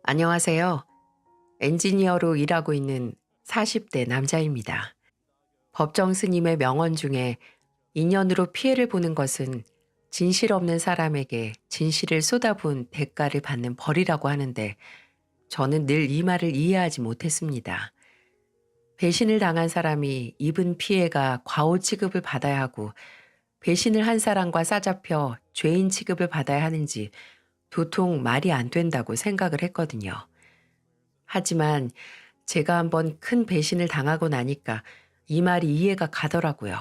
안녕하세요. 엔지니어로 일하고 있는 40대 남자입니다. 법정 스님의 명언 중에 인연으로 피해를 보는 것은 진실 없는 사람에게 진실을 쏟아부은 대가를 받는 벌이라고 하는데 저는 늘 이 말을 이해하지 못했습니다. 배신을 당한 사람이 입은 피해가 과오 취급을 받아야 하고 배신을 한 사람과 싸잡혀 죄인 취급을 받아야 하는지 도통 말이 안 된다고 생각을 했거든요. 하지만 제가 한번 큰 배신을 당하고 나니까 이 말이 이해가 가더라고요.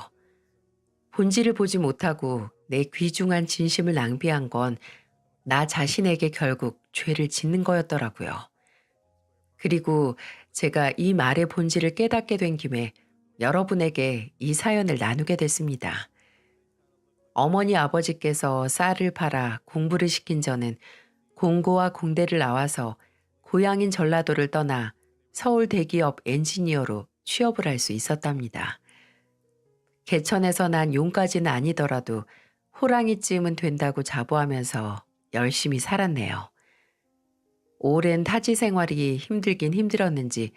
본질을 보지 못하고 내 귀중한 진심을 낭비한 건 나 자신에게 결국 죄를 짓는 거였더라고요. 그리고 제가 이 말의 본질을 깨닫게 된 김에 여러분에게 이 사연을 나누게 됐습니다. 어머니 아버지께서 쌀을 팔아 공부를 시킨 저는 공고와 공대를 나와서 고향인 전라도를 떠나 서울 대기업 엔지니어로 취업을 할 수 있었답니다. 개천에서 난 용까지는 아니더라도 호랑이쯤은 된다고 자부하면서 열심히 살았네요. 오랜 타지 생활이 힘들긴 힘들었는지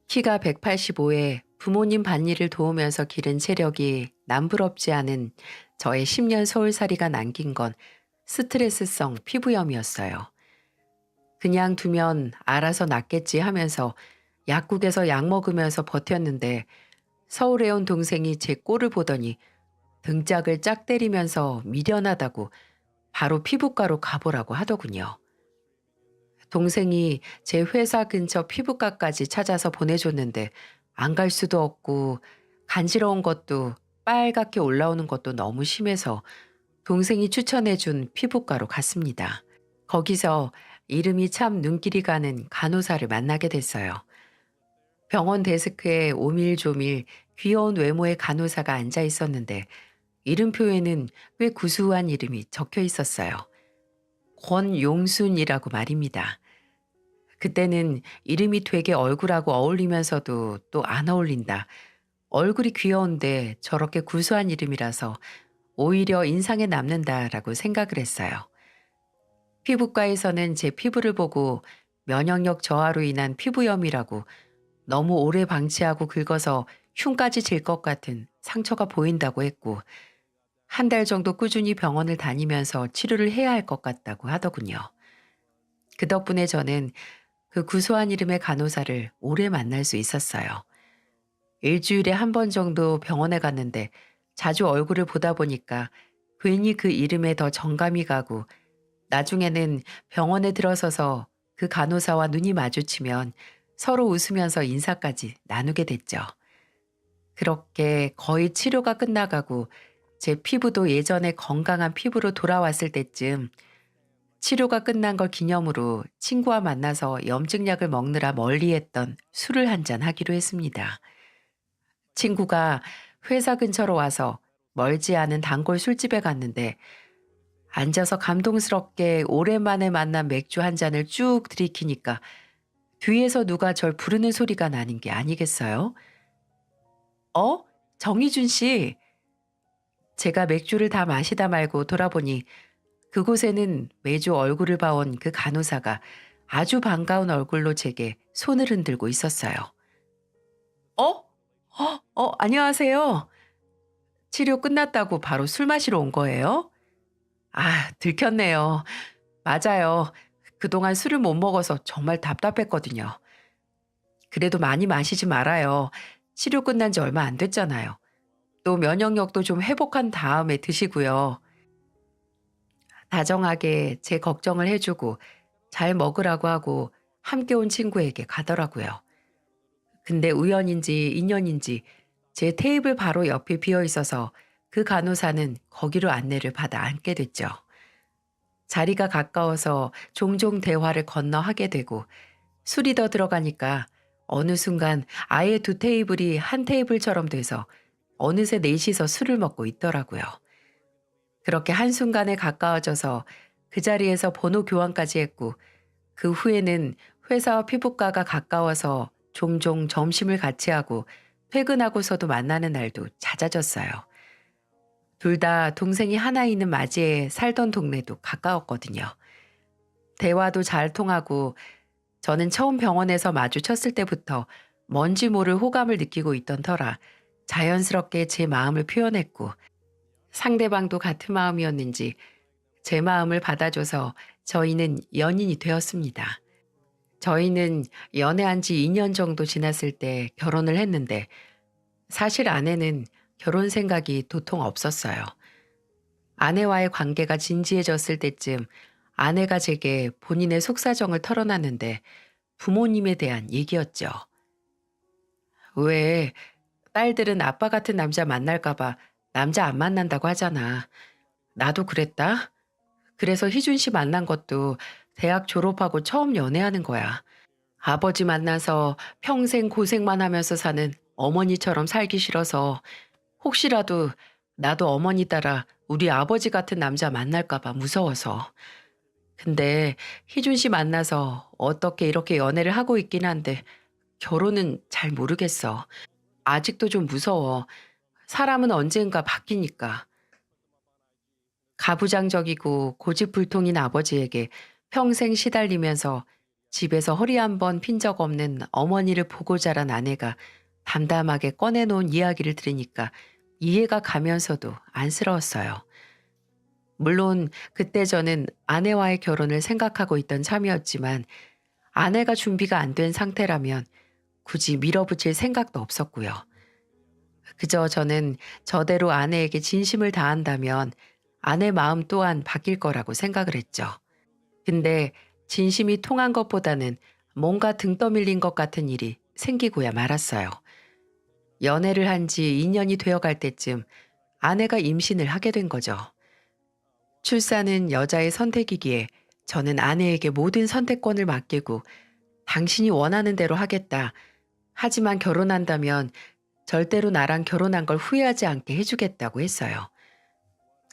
키가 185에 부모님 밭일을 도우면서 기른 체력이 남부럽지 않은 저의 10년 서울살이가 남긴 건 스트레스성 피부염이었어요. 그냥 두면 알아서 낫겠지 하면서 약국에서 약 먹으면서 버텼는데 서울에 온 동생이 제 꼴을 보더니 등짝을 짝 때리면서 미련하다고 바로 피부과로 가보라고 하더군요. 동생이 제 회사 근처 피부과까지 찾아서 보내줬는데 안 갈 수도 없고 간지러운 것도 빨갛게 올라오는 것도 너무 심해서 동생이 추천해준 피부과로 갔습니다. 거기서 이름이 참 눈길이 가는 간호사를 만나게 됐어요. 병원 데스크에 오밀조밀 귀여운 외모의 간호사가 앉아 있었는데 이름표에는 꽤 구수한 이름이 적혀 있었어요. 권용순이라고 말입니다. 그때는 이름이 되게 얼굴하고 어울리면서도 또 안 어울린다. 얼굴이 귀여운데 저렇게 구수한 이름이라서 오히려 인상에 남는다라고 생각을 했어요. 피부과에서는 제 피부를 보고 면역력 저하로 인한 피부염이라고 너무 오래 방치하고 긁어서 흉까지 질 것 같은 상처가 보인다고 했고 한 달 정도 꾸준히 병원을 다니면서 치료를 해야 할 것 같다고 하더군요. 그 덕분에 저는 그 구수한 이름의 간호사를 오래 만날 수 있었어요. 일주일에 한 번 정도 병원에 갔는데 자주 얼굴을 보다 보니까 괜히 그 이름에 더 정감이 가고 나중에는 병원에 들어서서 그 간호사와 눈이 마주치면 서로 웃으면서 인사까지 나누게 됐죠. 그렇게 거의 치료가 끝나가고 제 피부도 예전에 건강한 피부로 돌아왔을 때쯤 치료가 끝난 걸 기념으로 친구와 만나서 염증약을 먹느라 멀리했던 술을 한잔 하기로 했습니다. 친구가 회사 근처로 와서 멀지 않은 단골 술집에 갔는데 앉아서 감동스럽게 오랜만에 만난 맥주 한 잔을 쭉 들이키니까 뒤에서 누가 절 부르는 소리가 나는 게 아니겠어요? 어? 정희준 씨. 제가 맥주를 다 마시다 말고 돌아보니 그곳에는 매주 얼굴을 봐온 그 간호사가 아주 반가운 얼굴로 제게 손을 흔들고 있었어요. 어? 안녕하세요. 치료 끝났다고 바로 술 마시러 온 거예요? 아, 들켰네요. 맞아요. 그동안 술을 못 먹어서 정말 답답했거든요. 그래도 많이 마시지 말아요. 치료 끝난 지 얼마 안 됐잖아요. 또 면역력도 좀 회복한 다음에 드시고요. 다정하게 제 걱정을 해주고 잘 먹으라고 하고 함께 온 친구에게 가더라고요. 근데 우연인지 인연인지 제 테이블 바로 옆에 비어 있어서 그 간호사는 거기로 안내를 받아 앉게 됐죠. 자리가 가까워서 종종 대화를 건너 하게 되고 술이 더 들어가니까 어느 순간 아예 두 테이블이 한 테이블처럼 돼서 어느새 넷이서 술을 먹고 있더라고요. 그렇게 한순간에 가까워져서 그 자리에서 번호 교환까지 했고 그 후에는 회사와 피부과가 가까워서 종종 점심을 같이 하고 퇴근하고서도 만나는 날도 잦아졌어요. 둘 다 동생이 하나 있는 맞이에 살던 동네도 가까웠거든요. 대화도 잘 통하고 저는 처음 병원에서 마주쳤을 때부터 뭔지 모를 호감을 느끼고 있던 터라 자연스럽게 제 마음을 표현했고 상대방도 같은 마음이었는지 제 마음을 받아줘서 저희는 연인이 되었습니다. 저희는 연애한 지 2년 정도 지났을 때 결혼을 했는데 사실 아내는 결혼 생각이 도통 없었어요. 아내와의 관계가 진지해졌을 때쯤 아내가 제게 본인의 속사정을 털어놨는데 부모님에 대한 얘기였죠. 왜 딸들은 아빠 같은 남자 만날까봐 남자 안 만난다고 하잖아. 나도 그랬다. 그래서 희준 씨 만난 것도 대학 졸업하고 처음 연애하는 거야. 아버지 만나서 평생 고생만 하면서 사는 어머니처럼 살기 싫어서 혹시라도 나도 어머니 따라 우리 아버지 같은 남자 만날까봐 무서워서. 근데 희준 씨 만나서 어떻게 이렇게 연애를 하고 있긴 한데 결혼은 잘 모르겠어. 아직도 좀 무서워. 사람은 언젠가 바뀌니까. 가부장적이고 고집불통인 아버지에게 평생 시달리면서 집에서 허리 한 번 핀 적 없는 어머니를 보고 자란 아내가 담담하게 꺼내놓은 이야기를 들으니까 이해가 가면서도 안쓰러웠어요. 물론 그때 저는 아내와의 결혼을 생각하고 있던 참이었지만 아내가 준비가 안 된 상태라면 굳이 밀어붙일 생각도 없었고요. 그저 저는 저대로 아내에게 진심을 다한다면 아내 마음 또한 바뀔 거라고 생각을 했죠. 근데 진심이 통한 것보다는 뭔가 등 떠밀린 것 같은 일이 생기고야 말았어요. 연애를 한 지 2년이 되어갈 때쯤 아내가 임신을 하게 된 거죠. 출산은 여자의 선택이기에 저는 아내에게 모든 선택권을 맡기고 당신이 원하는 대로 하겠다. 하지만 결혼한다면 절대로 나랑 결혼한 걸 후회하지 않게 해주겠다고 했어요.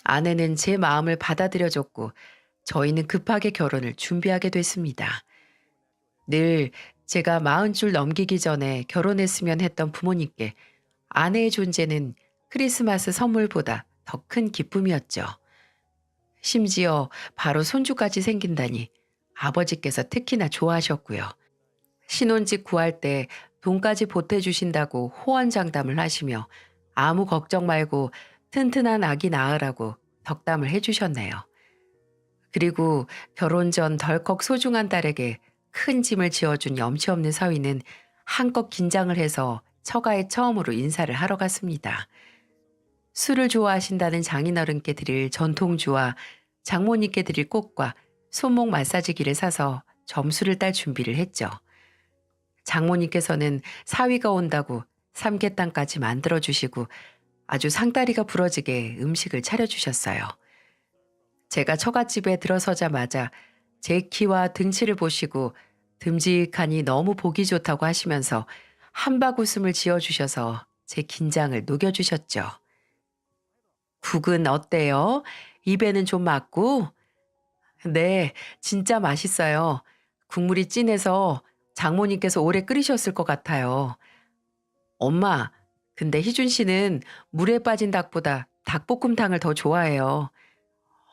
아내는 제 마음을 받아들여줬고 저희는 급하게 결혼을 준비하게 됐습니다. 늘 제가 40줄 넘기기 전에 결혼했으면 했던 부모님께 아내의 존재는 크리스마스 선물보다 더 큰 기쁨이었죠. 심지어 바로 손주까지 생긴다니 아버지께서 특히나 좋아하셨고요. 신혼집 구할 때 돈까지 보태주신다고 호언장담을 하시며 아무 걱정 말고 튼튼한 아기 낳으라고 덕담을 해주셨네요. 그리고 결혼 전 덜컥 소중한 딸에게 큰 짐을 지어준 염치 없는 사위는 한껏 긴장을 해서 처가에 처음으로 인사를 하러 갔습니다. 술을 좋아하신다는 장인어른께 드릴 전통주와 장모님께 드릴 꽃과 손목 마사지기를 사서 점수를 딸 준비를 했죠. 장모님께서는 사위가 온다고 삼계탕까지 만들어주시고 아주 상다리가 부러지게 음식을 차려주셨어요. 제가 처갓집에 들어서자마자 제 키와 등치를 보시고 듬직하니 너무 보기 좋다고 하시면서 한박 웃음을 지어주셔서 제 긴장을 녹여주셨죠. 국은 어때요? 입에는 좀 맞고? 네, 진짜 맛있어요. 국물이 진해서 장모님께서 오래 끓이셨을 것 같아요. 엄마, 근데 희준 씨는 물에 빠진 닭보다 닭볶음탕을 더 좋아해요.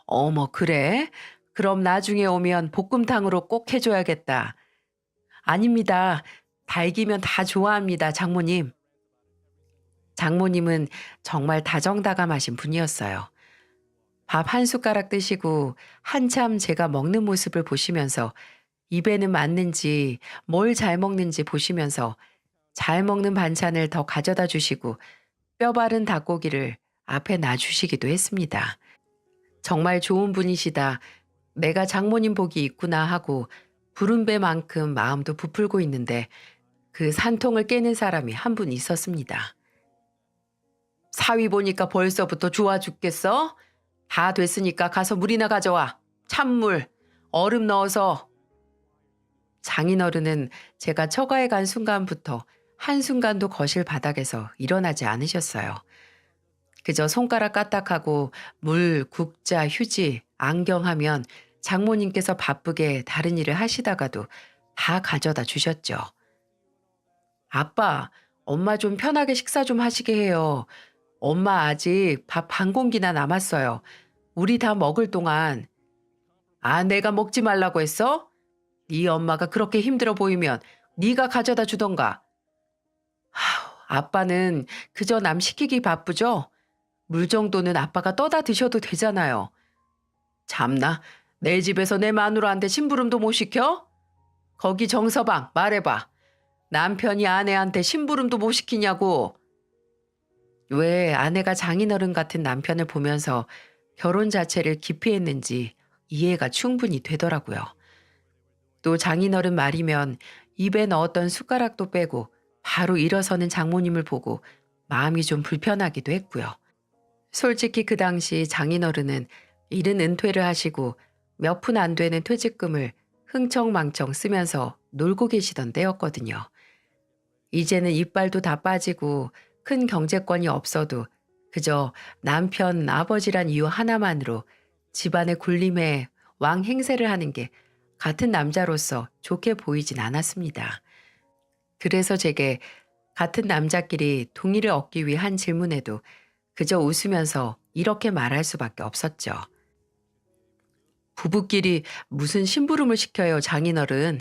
어머, 그래? 그럼 나중에 오면 볶음탕으로 꼭 해줘야겠다. 아닙니다. 닭이면 다 좋아합니다, 장모님. 장모님은 정말 다정다감하신 분이었어요. 밥 한 숟가락 드시고 한참 제가 먹는 모습을 보시면서 입에는 맞는지 뭘 잘 먹는지 보시면서 잘 먹는 반찬을 더 가져다 주시고 뼈 바른 닭고기를 앞에 놔주시기도 했습니다. 정말 좋은 분이시다. 내가 장모님 복이 있구나 하고 부른 배만큼 마음도 부풀고 있는데 그 산통을 깨는 사람이 한 분 있었습니다. 사위 보니까 벌써부터 좋아 죽겠어? 다 됐으니까 가서 물이나 가져와. 찬물, 얼음 넣어서. 장인어른은 제가 처가에 간 순간부터 한순간도 거실 바닥에서 일어나지 않으셨어요. 그저 손가락 까딱하고 물, 국자, 휴지, 안경하면 장모님께서 바쁘게 다른 일을 하시다가도 다 가져다 주셨죠. 아빠, 엄마 좀 편하게 식사 좀 하시게 해요. 엄마 아직 밥 반 공기나 남았어요. 우리 다 먹을 동안. 아, 내가 먹지 말라고 했어? 네 엄마가 그렇게 힘들어 보이면 네가 가져다 주던가. 아빠는 그저 남 시키기 바쁘죠? 물 정도는 아빠가 떠다 드셔도 되잖아요. 참나, 내 집에서 내 마누라한테 심부름도 못 시켜? 거기 정서방 말해봐. 남편이 아내한테 심부름도 못 시키냐고. 왜 아내가 장인어른 같은 남편을 보면서 결혼 자체를 기피했는지 이해가 충분히 되더라고요. 또 장인어른 말이면 입에 넣었던 숟가락도 빼고 바로 일어서는 장모님을 보고 마음이 좀 불편하기도 했고요. 솔직히 그 당시 장인어른은 이른 은퇴를 하시고 몇 푼 안 되는 퇴직금을 흥청망청 쓰면서 놀고 계시던 때였거든요. 이제는 이빨도 다 빠지고 큰 경제권이 없어도 그저 남편, 아버지란 이유 하나만으로 집안의 굴림에 왕 행세를 하는 게 같은 남자로서 좋게 보이진 않았습니다. 그래서 제게 같은 남자끼리 동의를 얻기 위한 질문에도 그저 웃으면서 이렇게 말할 수밖에 없었죠. 부부끼리 무슨 심부름을 시켜요, 장인어른.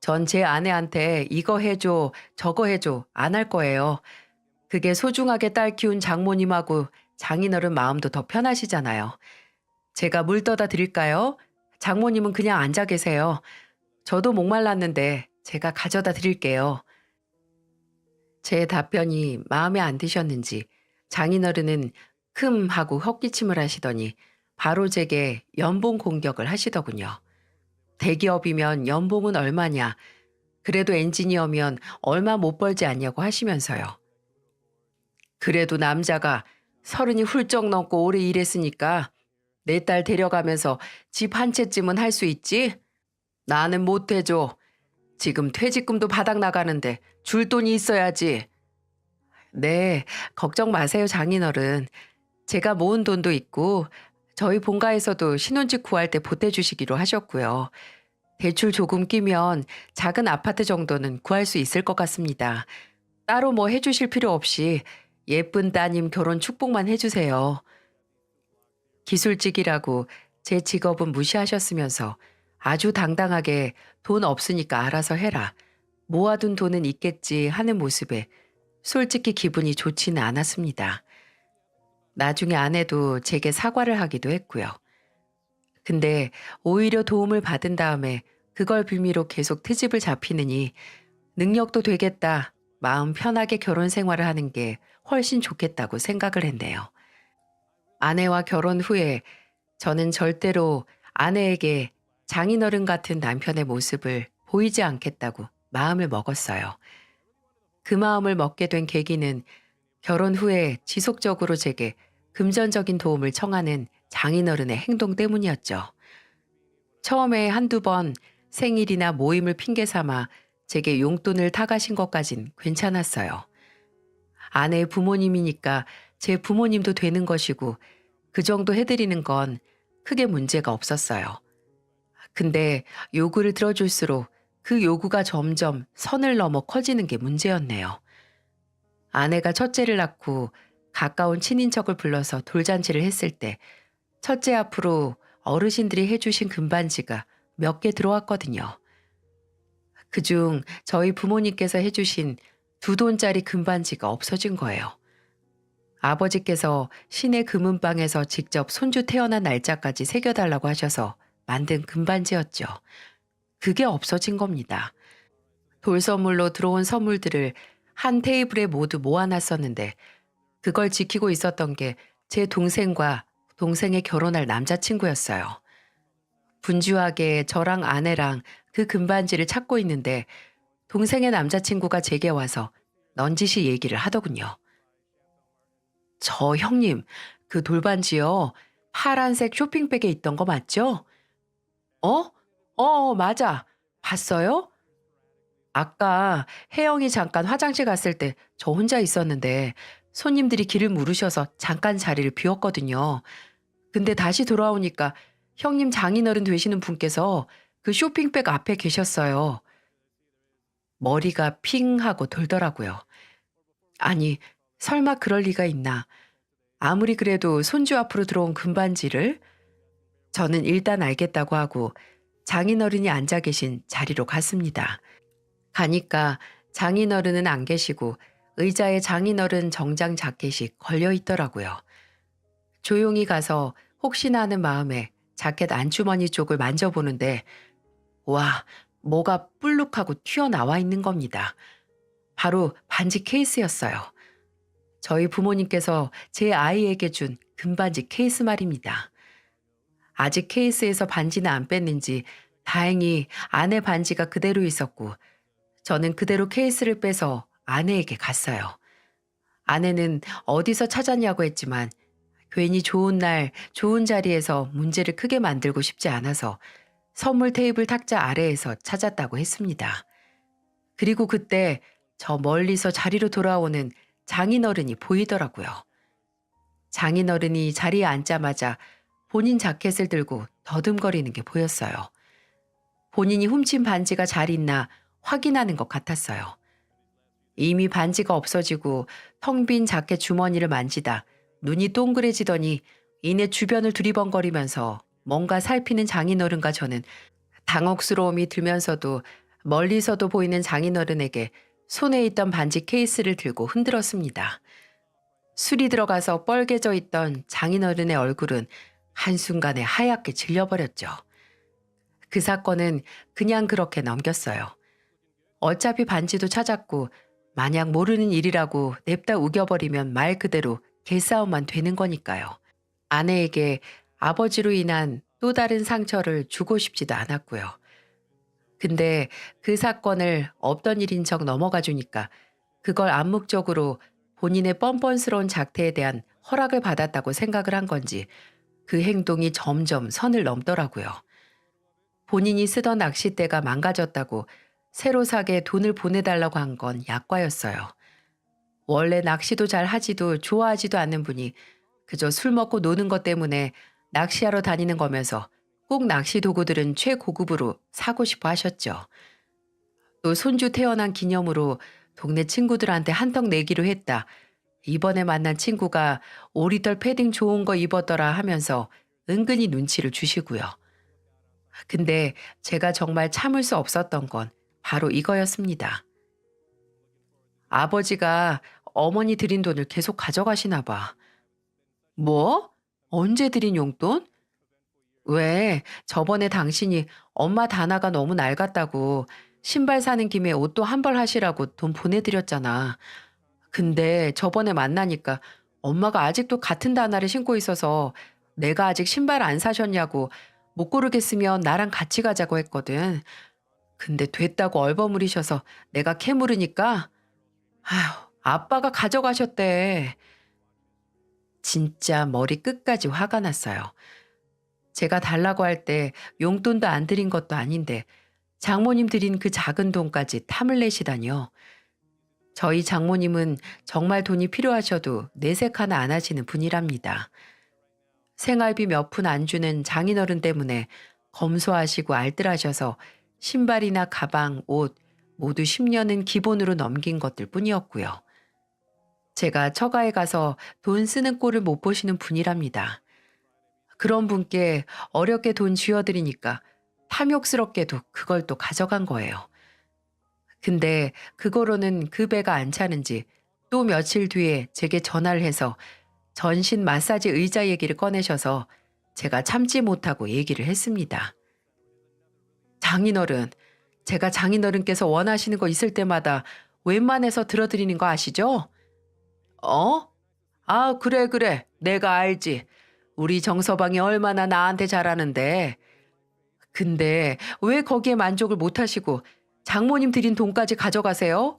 전 제 아내한테 이거 해줘, 저거 해줘 안 할 거예요. 그게 소중하게 딸 키운 장모님하고 장인어른 마음도 더 편하시잖아요. 제가 물 떠다 드릴까요? 장모님은 그냥 앉아 계세요. 저도 목말랐는데 제가 가져다 드릴게요. 제 답변이 마음에 안 드셨는지 장인어른은 흠 하고 헛기침을 하시더니 바로 제게 연봉 공격을 하시더군요. 대기업이면 연봉은 얼마냐? 그래도 엔지니어면 얼마 못 벌지 않냐고 하시면서요. 그래도 남자가 30이 훌쩍 넘고 오래 일했으니까 내 딸 데려가면서 집 한 채쯤은 할 수 있지? 나는 못 해줘. 지금 퇴직금도 바닥 나가는데 줄 돈이 있어야지. 네, 걱정 마세요, 장인어른. 제가 모은 돈도 있고 저희 본가에서도 신혼집 구할 때 보태주시기로 하셨고요. 대출 조금 끼면 작은 아파트 정도는 구할 수 있을 것 같습니다. 따로 뭐 해주실 필요 없이 예쁜 따님 결혼 축복만 해주세요. 기술직이라고 제 직업은 무시하셨으면서 아주 당당하게 돈 없으니까 알아서 해라. 모아둔 돈은 있겠지 하는 모습에 솔직히 기분이 좋지는 않았습니다. 나중에 아내도 제게 사과를 하기도 했고요. 근데 오히려 도움을 받은 다음에 그걸 빌미로 계속 트집을 잡히느니 능력도 되겠다. 마음 편하게 결혼 생활을 하는 게 훨씬 좋겠다고 생각을 했네요. 아내와 결혼 후에 저는 절대로 아내에게 장인어른 같은 남편의 모습을 보이지 않겠다고 마음을 먹었어요. 그 마음을 먹게 된 계기는 결혼 후에 지속적으로 제게 금전적인 도움을 청하는 장인어른의 행동 때문이었죠. 처음에 한두 번 생일이나 모임을 핑계 삼아 제게 용돈을 타가신 것까진 괜찮았어요. 아내의 부모님이니까 제 부모님도 되는 것이고 그 정도 해드리는 건 크게 문제가 없었어요. 근데 요구를 들어줄수록 그 요구가 점점 선을 넘어 커지는 게 문제였네요. 아내가 첫째를 낳고 가까운 친인척을 불러서 돌잔치를 했을 때 첫째 앞으로 어르신들이 해주신 금반지가 몇 개 들어왔거든요. 그중 저희 부모님께서 해주신 2돈짜리 금반지가 없어진 거예요. 아버지께서 시내 금은방에서 직접 손주 태어난 날짜까지 새겨달라고 하셔서 만든 금반지였죠. 그게 없어진 겁니다. 돌선물로 들어온 선물들을 한 테이블에 모두 모아놨었는데 그걸 지키고 있었던 게 제 동생과 동생의 결혼할 남자친구였어요. 분주하게 저랑 아내랑 그 금반지를 찾고 있는데 동생의 남자친구가 제게 와서 넌지시 얘기를 하더군요. 저 형님, 그 돌반지요. 파란색 쇼핑백에 있던 거 맞죠? 어? 맞아. 봤어요? 아까 혜영이 잠깐 화장실 갔을 때 저 혼자 있었는데 손님들이 길을 물으셔서 잠깐 자리를 비웠거든요. 근데 다시 돌아오니까 형님 장인어른 되시는 분께서 그 쇼핑백 앞에 계셨어요. 머리가 핑 하고 돌더라고요. 아니, 설마 그럴 리가 있나. 아무리 그래도 손주 앞으로 들어온 금반지를 저는 일단 알겠다고 하고 장인어른이 앉아 계신 자리로 갔습니다. 가니까 장인어른은 안 계시고 의자에 장인어른 정장 자켓이 걸려 있더라고요. 조용히 가서 혹시나 하는 마음에 자켓 안주머니 쪽을 만져보는데 와, 뭐가 불룩하고 튀어나와 있는 겁니다. 바로 반지 케이스였어요. 저희 부모님께서 제 아이에게 준 금반지 케이스 말입니다. 아직 케이스에서 반지는 안 뺐는지 다행히 아내 반지가 그대로 있었고 저는 그대로 케이스를 빼서 아내에게 갔어요. 아내는 어디서 찾았냐고 했지만 괜히 좋은 날 좋은 자리에서 문제를 크게 만들고 싶지 않아서 선물 테이블 탁자 아래에서 찾았다고 했습니다. 그리고 그때 저 멀리서 자리로 돌아오는 장인어른이 보이더라고요. 장인어른이 자리에 앉자마자 본인 자켓을 들고 더듬거리는 게 보였어요. 본인이 훔친 반지가 잘 있나 확인하는 것 같았어요. 이미 반지가 없어지고 텅 빈 자켓 주머니를 만지다 눈이 동그래지더니 이내 주변을 두리번거리면서 뭔가 살피는 장인어른과 저는 당혹스러움이 들면서도 멀리서도 보이는 장인어른에게 손에 있던 반지 케이스를 들고 흔들었습니다. 술이 들어가서 뻘개져 있던 장인어른의 얼굴은 한순간에 하얗게 질려버렸죠. 그 사건은 그냥 그렇게 넘겼어요. 어차피 반지도 찾았고 마냥 모르는 일이라고 냅다 우겨버리면 말 그대로 개싸움만 되는 거니까요. 아내에게 아버지로 인한 또 다른 상처를 주고 싶지도 않았고요. 근데 그 사건을 없던 일인 척 넘어가 주니까 그걸 암묵적으로 본인의 뻔뻔스러운 작태에 대한 허락을 받았다고 생각을 한 건지 그 행동이 점점 선을 넘더라고요. 본인이 쓰던 낚싯대가 망가졌다고 새로 사게 돈을 보내달라고 한 건 약과였어요. 원래 낚시도 잘 하지도 좋아하지도 않는 분이 그저 술 먹고 노는 것 때문에 낚시하러 다니는 거면서 꼭 낚시 도구들은 최고급으로 사고 싶어 하셨죠. 또 손주 태어난 기념으로 동네 친구들한테 한턱 내기로 했다. 이번에 만난 친구가 오리털 패딩 좋은 거 입었더라 하면서 은근히 눈치를 주시고요. 근데 제가 정말 참을 수 없었던 건 바로 이거였습니다. 아버지가 어머니 드린 돈을 계속 가져가시나 봐. 뭐? 언제 드린 용돈? 왜 저번에 당신이 엄마 다나가 너무 낡았다고 신발 사는 김에 옷도 한 벌 하시라고 돈 보내드렸잖아. 근데 저번에 만나니까 엄마가 아직도 같은 다나를 신고 있어서 내가 아직 신발 안 사셨냐고 못 고르겠으면 나랑 같이 가자고 했거든. 근데 됐다고 얼버무리셔서 내가 캐물으니까 아휴, 아빠가 가져가셨대. 진짜 머리 끝까지 화가 났어요. 제가 달라고 할 때 용돈도 안 드린 것도 아닌데 장모님 드린 그 작은 돈까지 탐을 내시다니요. 저희 장모님은 정말 돈이 필요하셔도 내색 하나 안 하시는 분이랍니다. 생활비 몇 푼 안 주는 장인어른 때문에 검소하시고 알뜰하셔서 신발이나 가방, 옷 모두 10년은 기본으로 넘긴 것들 뿐이었고요. 제가 처가에 가서 돈 쓰는 꼴을 못 보시는 분이랍니다. 그런 분께 어렵게 돈 쥐어드리니까 탐욕스럽게도 그걸 또 가져간 거예요. 근데 그거로는 그 배가 안 차는지 또 며칠 뒤에 제게 전화를 해서 전신 마사지 의자 얘기를 꺼내셔서 제가 참지 못하고 얘기를 했습니다. 장인어른, 제가 장인어른께서 원하시는 거 있을 때마다 웬만해서 들어드리는 거 아시죠? 어? 아, 그래, 그래. 내가 알지. 우리 정서방이 얼마나 나한테 잘하는데. 근데 왜 거기에 만족을 못 하시고 장모님 드린 돈까지 가져가세요?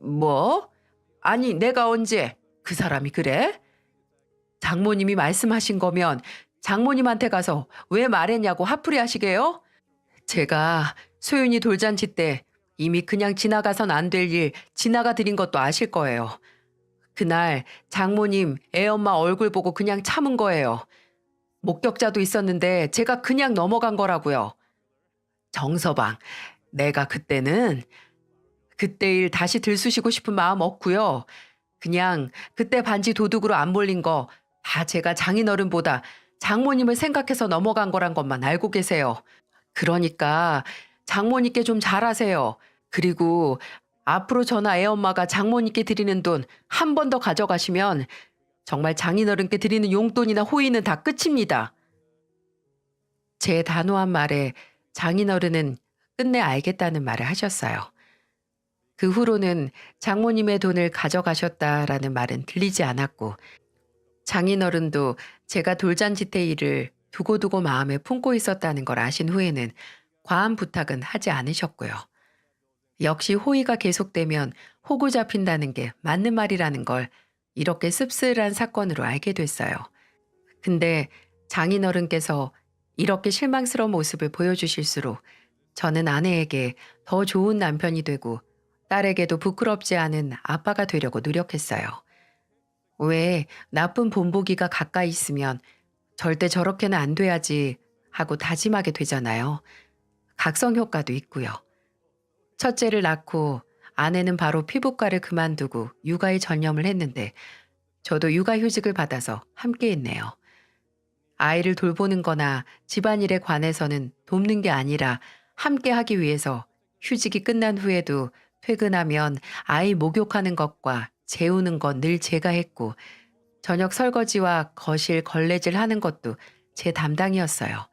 뭐? 아니, 내가 언제? 그 사람이 그래? 장모님이 말씀하신 거면 장모님한테 가서 왜 말했냐고 화풀이 하시게요? 제가 소윤이 돌잔치 때 이미 그냥 지나가선 안 될 일 지나가 드린 것도 아실 거예요. 그날 장모님 애엄마 얼굴 보고 그냥 참은 거예요. 목격자도 있었는데 제가 그냥 넘어간 거라고요. 정서방, 내가 그때 일 다시 들쑤시고 싶은 마음 없고요. 그냥 그때 반지 도둑으로 안 몰린 거 다 제가 장인어른보다 장모님을 생각해서 넘어간 거란 것만 알고 계세요. 그러니까 장모님께 좀 잘하세요. 그리고 앞으로 저나 애엄마가 장모님께 드리는 돈 한 번 더 가져가시면 정말 장인어른께 드리는 용돈이나 호의는 다 끝입니다. 제 단호한 말에 장인어른은 끝내 알겠다는 말을 하셨어요. 그 후로는 장모님의 돈을 가져가셨다라는 말은 들리지 않았고 장인어른도 제가 돌잔치때 일을 두고두고 마음에 품고 있었다는 걸 아신 후에는 과한 부탁은 하지 않으셨고요. 역시 호의가 계속되면 호구 잡힌다는 게 맞는 말이라는 걸 이렇게 씁쓸한 사건으로 알게 됐어요. 근데 장인어른께서 이렇게 실망스러운 모습을 보여주실수록 저는 아내에게 더 좋은 남편이 되고 딸에게도 부끄럽지 않은 아빠가 되려고 노력했어요. 왜 나쁜 본보기가 가까이 있으면 절대 저렇게는 안 돼야지 하고 다짐하게 되잖아요. 각성 효과도 있고요. 첫째를 낳고 아내는 바로 피부과를 그만두고 육아에 전념을 했는데 저도 육아휴직을 받아서 함께 했네요. 아이를 돌보는 거나 집안일에 관해서는 돕는 게 아니라 함께 하기 위해서 휴직이 끝난 후에도 퇴근하면 아이 목욕하는 것과 재우는 건 늘 제가 했고 저녁 설거지와 거실 걸레질 하는 것도 제 담당이었어요.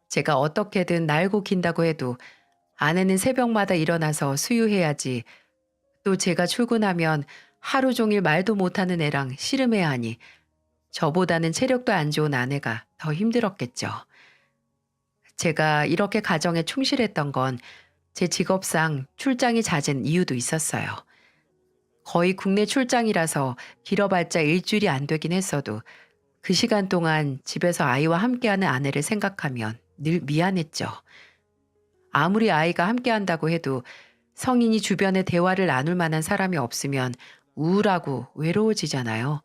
제가 어떻게든 날고 긴다고 해도 아내는 새벽마다 일어나서 수유해야지 또 제가 출근하면 하루 종일 말도 못하는 애랑 씨름해야 하니 저보다는 체력도 안 좋은 아내가 더 힘들었겠죠. 제가 이렇게 가정에 충실했던 건 제 직업상 출장이 잦은 이유도 있었어요. 거의 국내 출장이라서 길어봤자 일주일이 안 되긴 했어도 그 시간 동안 집에서 아이와 함께하는 아내를 생각하면 늘 미안했죠. 아무리 아이가 함께한다고 해도 성인이 주변에 대화를 나눌 만한 사람이 없으면 우울하고 외로워지잖아요.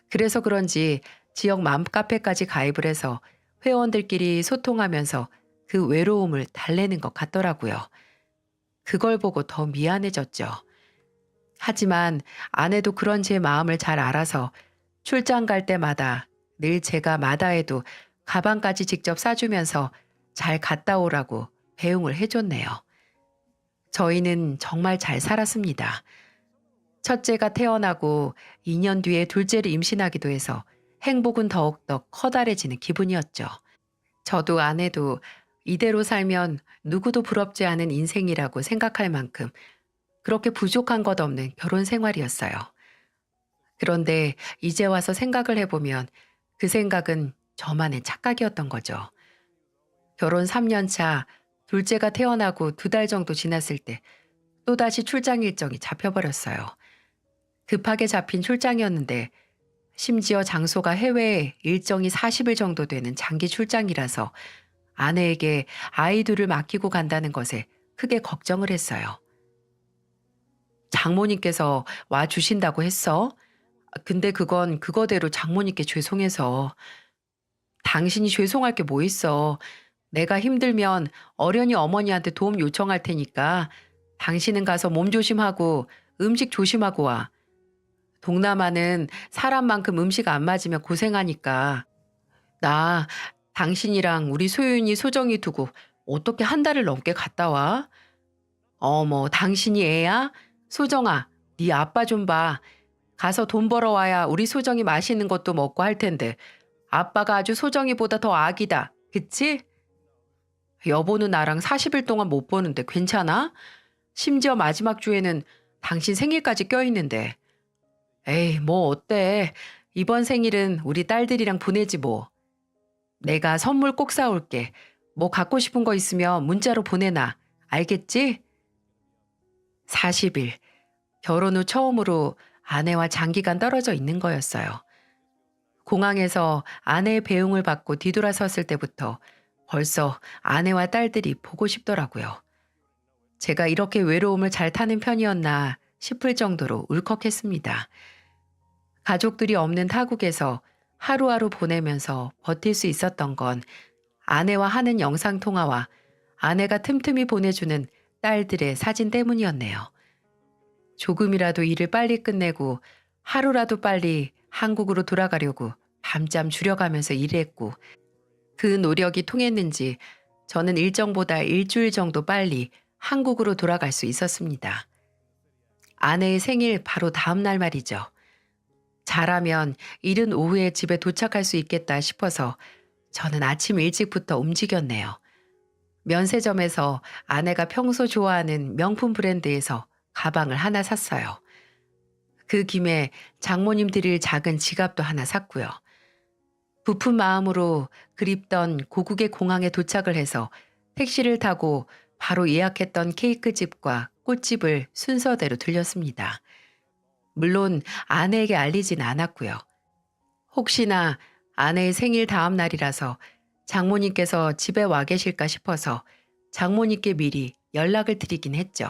그래서 그런지 지역 맘카페까지 가입을 해서 회원들끼리 소통하면서 그 외로움을 달래는 것 같더라고요. 그걸 보고 더 미안해졌죠. 하지만 아내도 그런 제 마음을 잘 알아서 출장 갈 때마다 늘 제가 마다해도 가방까지 직접 싸주면서 잘 갔다 오라고 배웅을 해줬네요. 저희는 정말 잘 살았습니다. 첫째가 태어나고 2년 뒤에 둘째를 임신하기도 해서 행복은 더욱더 커다래지는 기분이었죠. 저도 아내도 이대로 살면 누구도 부럽지 않은 인생이라고 생각할 만큼 그렇게 부족한 것 없는 결혼 생활이었어요. 그런데 이제 와서 생각을 해보면 그 생각은 저만의 착각이었던 거죠. 결혼 3년 차 둘째가 태어나고 2달 정도 지났을 때 또다시 출장 일정이 잡혀버렸어요. 급하게 잡힌 출장이었는데 심지어 장소가 해외에 일정이 40일 정도 되는 장기 출장이라서 아내에게 아이 둘을 맡기고 간다는 것에 크게 걱정을 했어요. 장모님께서 와 주신다고 했어? 근데 그건 그거대로 장모님께 죄송해서. 당신이 죄송할 게 뭐 있어. 내가 힘들면 어련히 어머니한테 도움 요청할 테니까 당신은 가서 몸 조심하고 음식 조심하고 와. 동남아는 사람만큼 음식 안 맞으면 고생하니까. 나 당신이랑 우리 소윤이 소정이 두고 어떻게 한 달을 넘게 갔다 와? 어머, 당신이 애야? 소정아, 네 아빠 좀 봐. 가서 돈 벌어와야 우리 소정이 맛있는 것도 먹고 할 텐데 아빠가 아주 소정이보다 더 악이다. 그치? 여보는 나랑 40일 동안 못 보는데 괜찮아? 심지어 마지막 주에는 당신 생일까지 껴있는데. 에이, 뭐 어때? 이번 생일은 우리 딸들이랑 보내지 뭐. 내가 선물 꼭 사올게. 뭐 갖고 싶은 거 있으면 문자로 보내놔. 알겠지? 40일. 결혼 후 처음으로 아내와 장기간 떨어져 있는 거였어요. 공항에서 아내의 배웅을 받고 뒤돌아섰을 때부터 벌써 아내와 딸들이 보고 싶더라고요. 제가 이렇게 외로움을 잘 타는 편이었나 싶을 정도로 울컥했습니다. 가족들이 없는 타국에서 하루하루 보내면서 버틸 수 있었던 건 아내와 하는 영상통화와 아내가 틈틈이 보내주는 딸들의 사진 때문이었네요. 조금이라도 일을 빨리 끝내고 하루라도 빨리 한국으로 돌아가려고 밤잠 줄여가면서 일했고 그 노력이 통했는지 저는 일정보다 일주일 정도 빨리 한국으로 돌아갈 수 있었습니다. 아내의 생일 바로 다음 날 말이죠. 잘하면 이른 오후에 집에 도착할 수 있겠다 싶어서 저는 아침 일찍부터 움직였네요. 면세점에서 아내가 평소 좋아하는 명품 브랜드에서 가방을 하나 샀어요. 그 김에 장모님 드릴 작은 지갑도 하나 샀고요. 부푼 마음으로 그립던 고국의 공항에 도착을 해서 택시를 타고 바로 예약했던 케이크집과 꽃집을 순서대로 들렸습니다. 물론 아내에게 알리진 않았고요. 혹시나 아내의 생일 다음 날이라서 장모님께서 집에 와 계실까 싶어서 장모님께 미리 연락을 드리긴 했죠.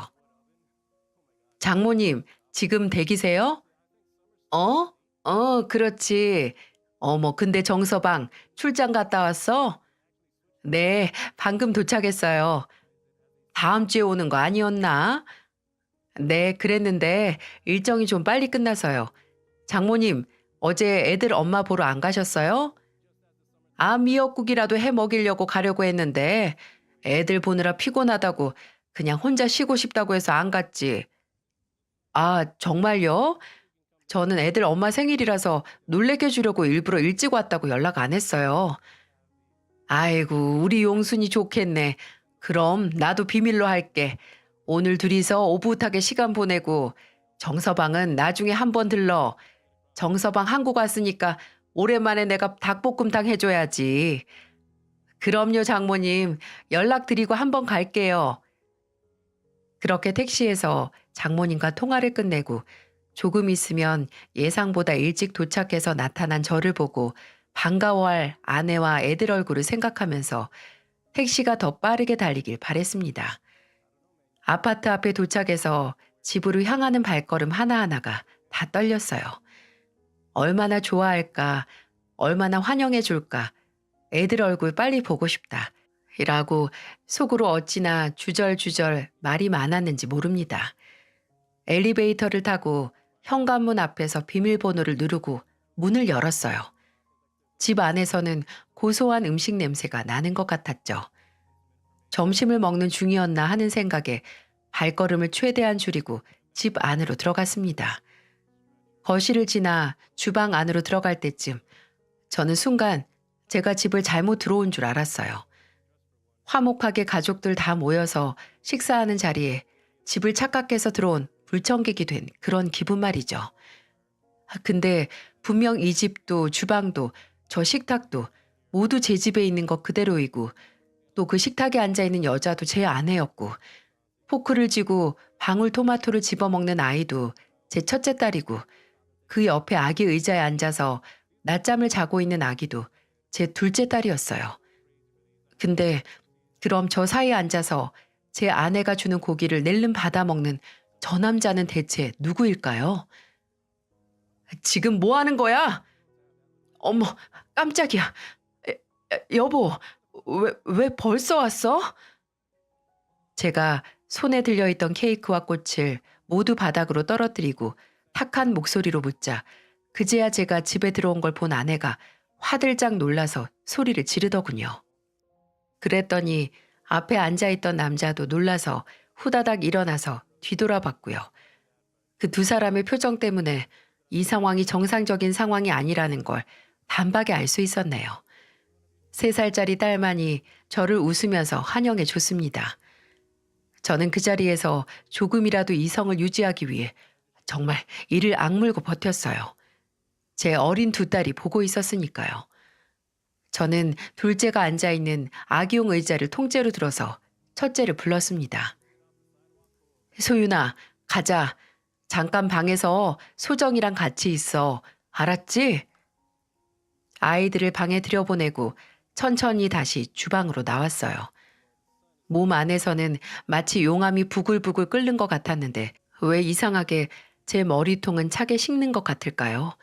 장모님, 지금 댁이세요? 어? 그렇지. 어머, 근데 정서방 출장 갔다 왔어? 네, 방금 도착했어요. 다음 주에 오는 거 아니었나? 네, 그랬는데 일정이 좀 빨리 끝나서요. 장모님, 어제 애들 엄마 보러 안 가셨어요? 아, 미역국이라도 해 먹이려고 가려고 했는데 애들 보느라 피곤하다고 그냥 혼자 쉬고 싶다고 해서 안 갔지. 아, 정말요? 저는 애들 엄마 생일이라서 놀래켜 주려고 일부러 일찍 왔다고 연락 안 했어요. 아이고, 우리 용순이 좋겠네. 그럼 나도 비밀로 할게. 오늘 둘이서 오붓하게 시간 보내고 정서방은 나중에 한번 들러. 정서방 한국 왔으니까 오랜만에 내가 닭볶음탕 해줘야지. 그럼요, 장모님. 연락드리고 한번 갈게요. 그렇게 택시에서 장모님과 통화를 끝내고 조금 있으면 예상보다 일찍 도착해서 나타난 저를 보고 반가워할 아내와 애들 얼굴을 생각하면서 택시가 더 빠르게 달리길 바랬습니다. 아파트 앞에 도착해서 집으로 향하는 발걸음 하나하나가 다 떨렸어요. 얼마나 좋아할까, 얼마나 환영해 줄까, 애들 얼굴 빨리 보고 싶다. 이라고 속으로 어찌나 주절주절 말이 많았는지 모릅니다. 엘리베이터를 타고 현관문 앞에서 비밀번호를 누르고 문을 열었어요. 집 안에서는 고소한 음식 냄새가 나는 것 같았죠. 점심을 먹는 중이었나 하는 생각에 발걸음을 최대한 줄이고 집 안으로 들어갔습니다. 거실을 지나 주방 안으로 들어갈 때쯤 저는 순간 제가 집을 잘못 들어온 줄 알았어요. 화목하게 가족들 다 모여서 식사하는 자리에 집을 착각해서 들어온 불청객이 된 그런 기분 말이죠. 근데 분명 이 집도 주방도 저 식탁도 모두 제 집에 있는 것 그대로이고 또 그 식탁에 앉아있는 여자도 제 아내였고 포크를 쥐고 방울토마토를 집어먹는 아이도 제 첫째 딸이고 그 옆에 아기 의자에 앉아서 낮잠을 자고 있는 아기도 제 둘째 딸이었어요. 근데 그럼 저 사이에 앉아서 제 아내가 주는 고기를 낼름 받아먹는 저 남자는 대체 누구일까요? 지금 뭐 하는 거야? 어머, 깜짝이야. 여보, 왜 벌써 왔어? 제가 손에 들려있던 케이크와 꽃을 모두 바닥으로 떨어뜨리고 탁한 목소리로 묻자 그제야 제가 집에 들어온 걸 본 아내가 화들짝 놀라서 소리를 지르더군요. 그랬더니 앞에 앉아있던 남자도 놀라서 후다닥 일어나서 뒤돌아봤고요. 그 두 사람의 표정 때문에 이 상황이 정상적인 상황이 아니라는 걸 단박에 알 수 있었네요. 3살짜리 딸만이 저를 웃으면서 환영해 줬습니다. 저는 그 자리에서 조금이라도 이성을 유지하기 위해 정말 이를 악물고 버텼어요. 제 어린 두 딸이 보고 있었으니까요. 저는 둘째가 앉아있는 아기용 의자를 통째로 들어서 첫째를 불렀습니다. 소윤아, 가자. 잠깐 방에서 소정이랑 같이 있어. 알았지? 아이들을 방에 들여보내고 천천히 다시 주방으로 나왔어요. 몸 안에서는 마치 용암이 부글부글 끓는 것 같았는데 왜 이상하게 제 머리통은 차게 식는 것 같을까요?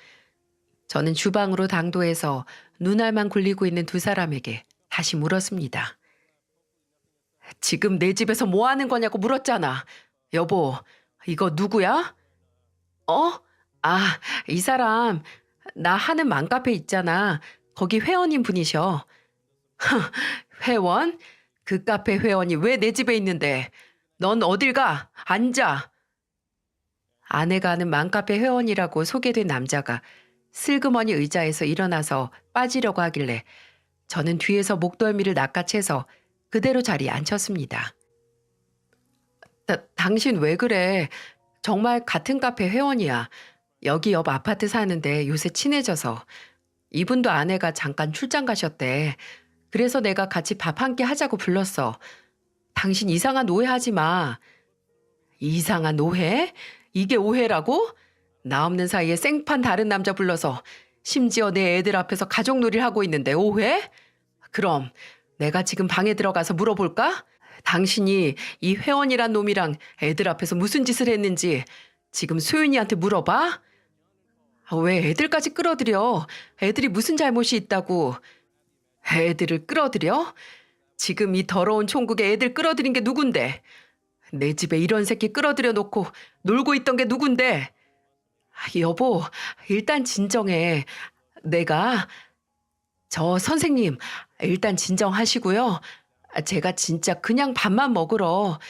저는 주방으로 당도해서 눈알만 굴리고 있는 두 사람에게 다시 물었습니다. 지금 내 집에서 뭐 하는 거냐고 물었잖아. 여보, 이거 누구야? 어? 아, 이 사람 나 하는 맘카페 있잖아. 거기 회원님 분이셔. 회원? 그 카페 회원이 왜 내 집에 있는데? 넌 어딜 가? 앉아. 아내가 아는 맘카페 회원이라고 소개된 남자가 슬그머니 의자에서 일어나서 빠지려고 하길래 저는 뒤에서 목덜미를 낚아채서 그대로 자리에 앉혔습니다. 당신 왜 그래? 정말 같은 카페 회원이야. 여기 옆 아파트 사는데 요새 친해져서. 이분도 아내가 잠깐 출장 가셨대. 그래서 내가 같이 밥 한 끼 하자고 불렀어. 당신 이상한 오해하지 마. 이상한 오해? 이게 오해라고? 나 없는 사이에 생판 다른 남자 불러서 심지어 내 애들 앞에서 가족놀이를 하고 있는데 오해? 그럼 내가 지금 방에 들어가서 물어볼까? 당신이 이 회원이란 놈이랑 애들 앞에서 무슨 짓을 했는지 지금 소윤이한테 물어봐? 왜 애들까지 끌어들여? 애들이 무슨 잘못이 있다고? 애들을 끌어들여? 지금 이 더러운 총국에 애들 끌어들인 게 누군데? 내 집에 이런 새끼 끌어들여 놓고 놀고 있던 게 누군데? 여보, 일단 진정해. 내가 저 선생님, 일단 진정하시고요. 제가 진짜 그냥 밥만 먹으러.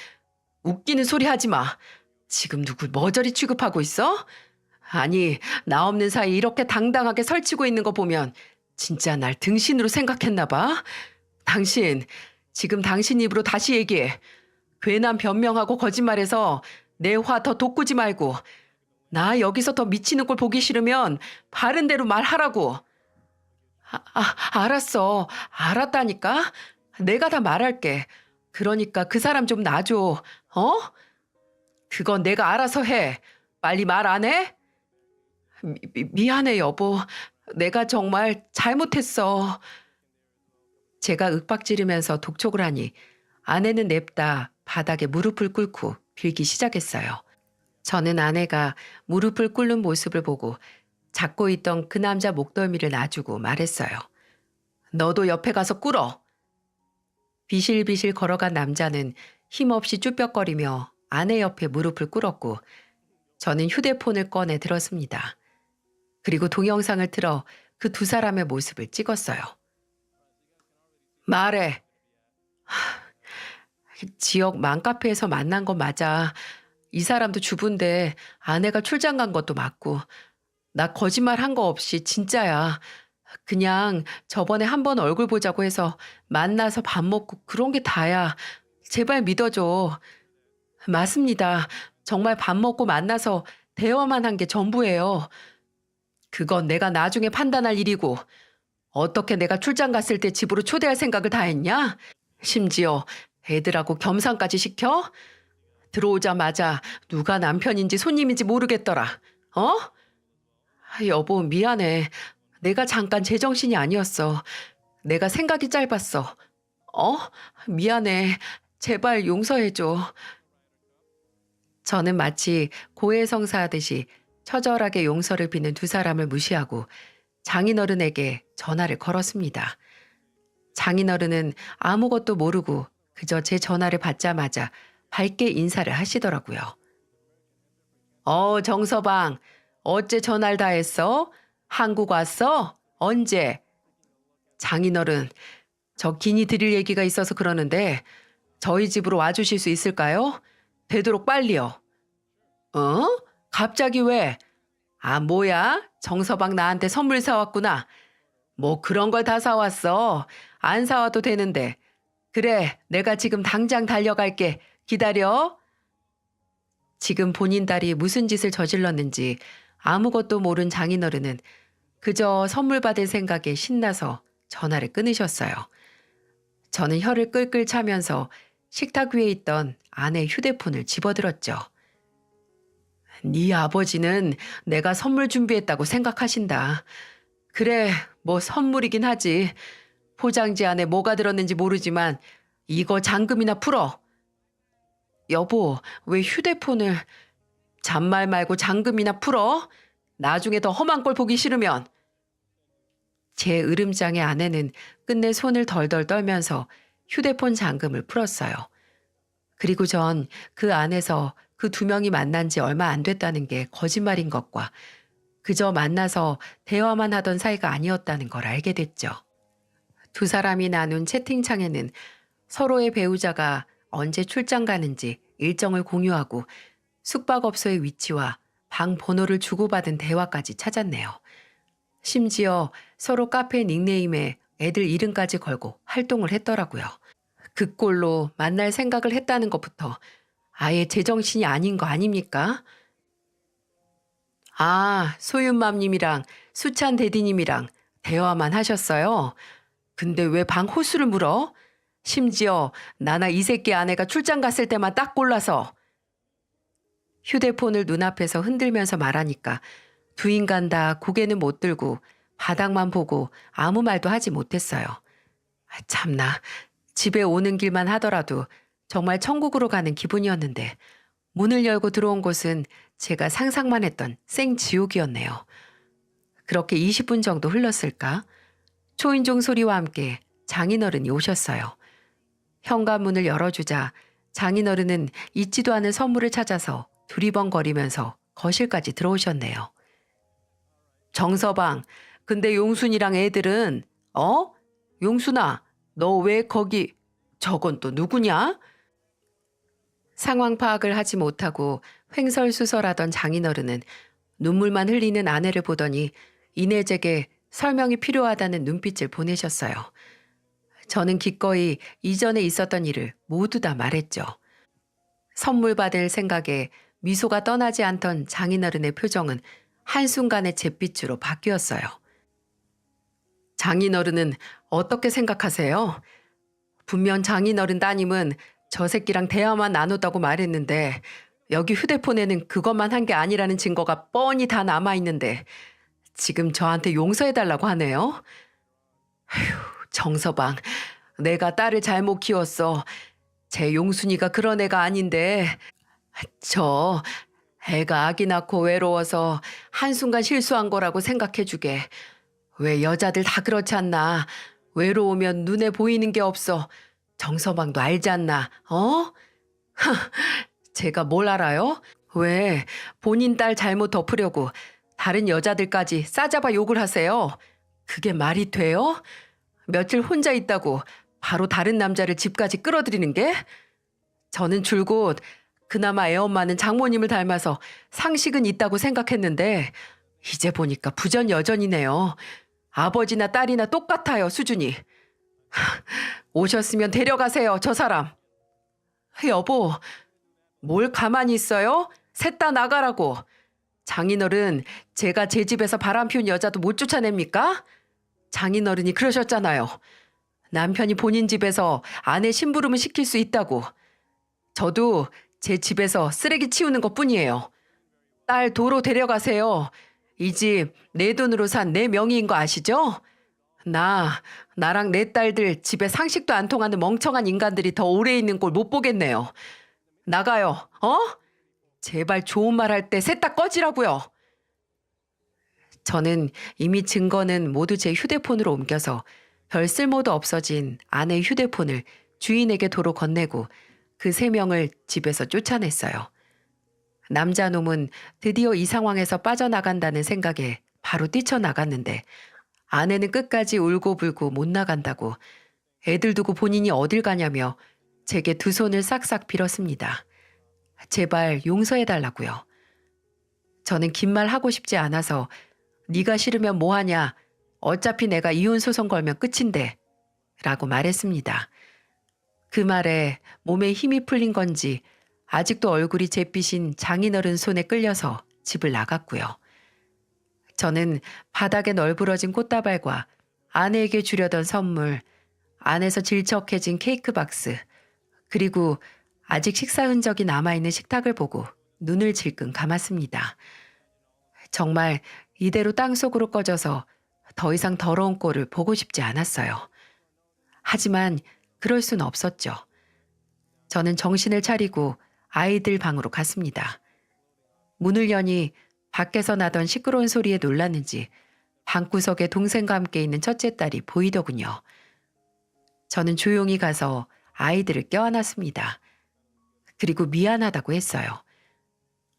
웃기는 소리 하지 마. 지금 누굴 머저리 취급하고 있어? 아니, 나 없는 사이 이렇게 당당하게 설치고 있는 거 보면 진짜 날 등신으로 생각했나 봐. 당신, 지금 당신 입으로 다시 얘기해. 괜한 변명하고 거짓말해서 내 화 더 돋구지 말고. 나 여기서 더 미치는 꼴 보기 싫으면 바른 대로 말하라고. 알았어. 알았다니까. 내가 다 말할게. 그러니까 그 사람 좀 놔줘. 어? 그건 내가 알아서 해. 빨리 말 안 해? 미안해, 여보. 내가 정말 잘못했어. 제가 윽박지르면서 독촉을 하니 아내는 냅다 바닥에 무릎을 꿇고 빌기 시작했어요. 저는 아내가 무릎을 꿇는 모습을 보고 잡고 있던 그 남자 목덜미를 놔주고 말했어요. 너도 옆에 가서 꿇어. 비실비실 걸어간 남자는 힘없이 쭈뼛거리며 아내 옆에 무릎을 꿇었고 저는 휴대폰을 꺼내 들었습니다. 그리고 동영상을 틀어 그 두 사람의 모습을 찍었어요. 말해. 지역 맘카페에서 만난 건 맞아. 이 사람도 주부인데 아내가 출장 간 것도 맞고. 나 거짓말 한 거 없이 진짜야. 그냥 저번에 한 번 얼굴 보자고 해서 만나서 밥 먹고 그런 게 다야. 제발 믿어줘. 맞습니다. 정말 밥 먹고 만나서 대화만 한 게 전부예요. 그건 내가 나중에 판단할 일이고 어떻게 내가 출장 갔을 때 집으로 초대할 생각을 다 했냐? 심지어 애들하고 겸상까지 시켜? 들어오자마자 누가 남편인지 손님인지 모르겠더라. 어? 여보, 미안해. 내가 잠깐 제정신이 아니었어. 내가 생각이 짧았어. 어? 미안해. 제발 용서해줘. 저는 마치 고해성사하듯이 처절하게 용서를 비는 두 사람을 무시하고 장인어른에게 전화를 걸었습니다. 장인어른은 아무것도 모르고 그저 제 전화를 받자마자 밝게 인사를 하시더라고요. 정서방, 어째 전화를 다 했어? 한국 왔어? 언제? 장인어른, 저 긴히 드릴 얘기가 있어서 그러는데 저희 집으로 와주실 수 있을까요? 되도록 빨리요. 어? 갑자기 왜? 뭐야? 정서방 나한테 선물 사왔구나. 뭐 그런 걸 다 사왔어. 안 사와도 되는데. 그래, 내가 지금 당장 달려갈게. 기다려. 지금 본인 딸이 무슨 짓을 저질렀는지 아무것도 모른 장인어른은 그저 선물 받을 생각에 신나서 전화를 끊으셨어요. 저는 혀를 끌끌 차면서 식탁 위에 있던 아내 휴대폰을 집어들었죠. 네 아버지는 내가 선물 준비했다고 생각하신다. 그래, 뭐 선물이긴 하지. 포장지 안에 뭐가 들었는지 모르지만 이거 잔금이나 풀어. 여보, 왜 휴대폰을... 잔말 말고 잔금이나 풀어? 나중에 더 험한 꼴 보기 싫으면. 제 으름장의 아내는 끝내 손을 덜덜 떨면서 휴대폰 잔금을 풀었어요. 그리고 전 그 안에서 그 두 명이 만난 지 얼마 안 됐다는 게 거짓말인 것과 그저 만나서 대화만 하던 사이가 아니었다는 걸 알게 됐죠. 두 사람이 나눈 채팅창에는 서로의 배우자가 언제 출장 가는지 일정을 공유하고 숙박업소의 위치와 방 번호를 주고받은 대화까지 찾았네요. 심지어 서로 카페 닉네임에 애들 이름까지 걸고 활동을 했더라고요. 그 꼴로 만날 생각을 했다는 것부터 아예 제정신이 아닌 거 아닙니까? 아, 소윤맘님이랑 수찬 대디님이랑 대화만 하셨어요? 근데 왜 방 호수를 물어? 심지어 나나 이 새끼 아내가 출장 갔을 때만 딱 골라서. 휴대폰을 눈앞에서 흔들면서 말하니까 두 인간 다 고개는 못 들고 바닥만 보고 아무 말도 하지 못했어요. 참나, 집에 오는 길만 하더라도 정말 천국으로 가는 기분이었는데 문을 열고 들어온 곳은 제가 상상만 했던 생지옥이었네요. 그렇게 20분 정도 흘렀을까? 초인종 소리와 함께 장인어른이 오셨어요. 현관문을 열어주자 장인어른은 잊지도 않은 선물을 찾아서 두리번거리면서 거실까지 들어오셨네요. 정서방, 근데 용순이랑 애들은 용순아, 너 왜 거기... 저건 또 누구냐? 상황 파악을 하지 못하고 횡설수설하던 장인어른은 눈물만 흘리는 아내를 보더니 이내 제게 설명이 필요하다는 눈빛을 보내셨어요. 저는 기꺼이 이전에 있었던 일을 모두 다 말했죠. 선물 받을 생각에 미소가 떠나지 않던 장인어른의 표정은 한순간에 잿빛으로 바뀌었어요. 장인어른은 어떻게 생각하세요? 분명 장인어른 따님은 저 새끼랑 대화만 나눴다고 말했는데 여기 휴대폰에는 그것만 한 게 아니라는 증거가 뻔히 다 남아있는데 지금 저한테 용서해달라고 하네요. 휴, 정서방, 내가 딸을 잘못 키웠어. 제 용순이가 그런 애가 아닌데 저 애가 아기 낳고 외로워서 한순간 실수한 거라고 생각해주게. 왜 여자들 다 그렇지 않나. 외로우면 눈에 보이는 게 없어. 정서방도 알지 않나, 제가 뭘 알아요? 왜 본인 딸 잘못 덮으려고 다른 여자들까지 싸잡아 욕을 하세요? 그게 말이 돼요? 며칠 혼자 있다고 바로 다른 남자를 집까지 끌어들이는 게? 저는 줄곧 그나마 애엄마는 장모님을 닮아서 상식은 있다고 생각했는데 이제 보니까 부전여전이네요. 아버지나 딸이나 똑같아요, 수준이. 오셨으면 데려가세요, 저 사람. 여보, 뭘 가만히 있어요? 셋 다 나가라고. 장인어른, 제가 제 집에서 바람 피운 여자도 못 쫓아냅니까? 장인어른이 그러셨잖아요. 남편이 본인 집에서 아내 심부름을 시킬 수 있다고. 저도 제 집에서 쓰레기 치우는 것뿐이에요. 딸 도로 데려가세요. 이 집 내 돈으로 산 내 명의인 거 아시죠? 나랑 내 딸들 집에 상식도 안 통하는 멍청한 인간들이 더 오래 있는 꼴 못 보겠네요. 나가요, 제발 좋은 말 할 때 셋 다 꺼지라고요. 저는 이미 증거는 모두 제 휴대폰으로 옮겨서 별 쓸모도 없어진 아내의 휴대폰을 주인에게 도로 건네고 그 3명을 집에서 쫓아냈어요. 남자놈은 드디어 이 상황에서 빠져나간다는 생각에 바로 뛰쳐나갔는데 아내는 끝까지 울고불고 못 나간다고 애들 두고 본인이 어딜 가냐며 제게 두 손을 싹싹 빌었습니다. 제발 용서해달라고요. 저는 긴 말 하고 싶지 않아서 네가 싫으면 뭐하냐. 어차피 내가 이혼 소송 걸면 끝인데 라고 말했습니다. 그 말에 몸에 힘이 풀린 건지 아직도 얼굴이 잿빛인 장인어른 손에 끌려서 집을 나갔고요. 저는 바닥에 널브러진 꽃다발과 아내에게 주려던 선물, 안에서 질척해진 케이크 박스, 그리고 아직 식사 흔적이 남아있는 식탁을 보고 눈을 질끈 감았습니다. 정말 이대로 땅속으로 꺼져서 더 이상 더러운 꼴을 보고 싶지 않았어요. 하지만 그럴 순 없었죠. 저는 정신을 차리고 아이들 방으로 갔습니다. 문을 여니 밖에서 나던 시끄러운 소리에 놀랐는지 방구석에 동생과 함께 있는 첫째 딸이 보이더군요. 저는 조용히 가서 아이들을 껴안았습니다. 그리고 미안하다고 했어요.